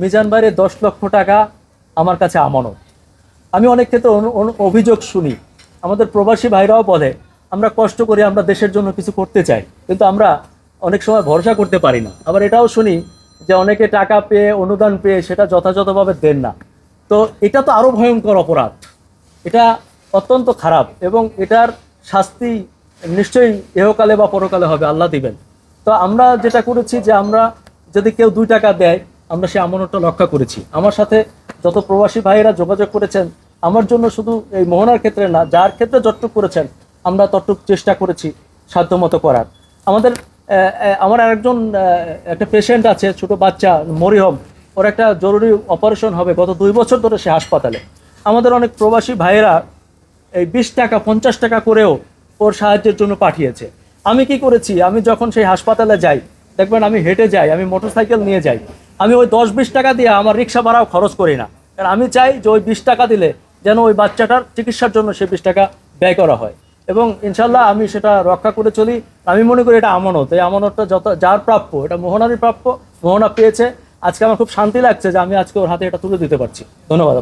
মিজান ভাইয়ের 10 লক্ষ টাকা আমার কাছে আমানত। আমি অনেক ক্ষেত্রে অভিযোগ শুনি, আমাদের প্রবাসী ভাইরাও বলে আমরা কষ্ট করি, আমরা দেশের জন্য কিছু করতে চাই, কিন্তু আমরা অনেক সময় ভরসা করতে পারি না। আবার এটাও শুনি যে অনেকে টাকা পেয়ে, অনুদান পেয়ে সেটা যথাযথভাবে দেন না। তো এটা তো আরও ভয়ঙ্কর অপরাধ, এটা অত্যন্ত খারাপ, এবং এটার শাস্তি নিশ্চয়ই ইহকালে বা পরকালে হবে, আল্লাহ দিবেন। তো আমরা যেটা করেছি যে আমরা যদি কেউ 2 টাকা দেয়, আমরা সেই আমানতটা রক্ষা করেছি। আমার সাথে যত প্রবাসী ভাইয়েরা যোগাযোগ করেছেন, আমার জন্য শুধু এই মোহনার ক্ষেত্রে না, যার ক্ষেত্রে যতটুকু করেছেন আমরা ততটুকু চেষ্টা করেছি সাধ্যমতো করার। আমাদের আমার আরেকজন একটা পেশেন্ট আছে, ছোট বাচ্চা মরিয়ম, ওর একটা জরুরি অপারেশন হবে, গত 2 বছর ধরে সে হাসপাতালে। আমাদের অনেক প্রবাসী ভাইয়েরা এই 20 টাকা 50 টাকা করেও ওর সাহায্যের জন্য পাঠিয়েছে। আমি কি করেছি, আমি যখন সেই হাসপাতালে যাই, দেখবেন আমি হেঁটে যাই, আমি মোটরসাইকেল নিয়ে যাই, আমি ওই 10-20 টাকা দিয়ে আমার রিক্সা ভাড়াও খরচ করি না, কারণ আমি চাই যে ওই 20 টাকা দিলে যেন ওই বাচ্চাটার চিকিৎসার জন্য সে 20 টাকা ব্যয় করা হয়। এবং ইনশাল্লাহ আমি সেটা রক্ষা করে চলি। আমি মনে করি এটা আমানত, এই আমানতটা যত যার প্রাপ্য, এটা মোহনারই প্রাপ্য, মোহনা পেয়েছে। আজকে আমার খুব শান্তি লাগছে যে আমি আজকে ওর হাতে এটা তুলে দিতে পারছি। ধন্যবাদ।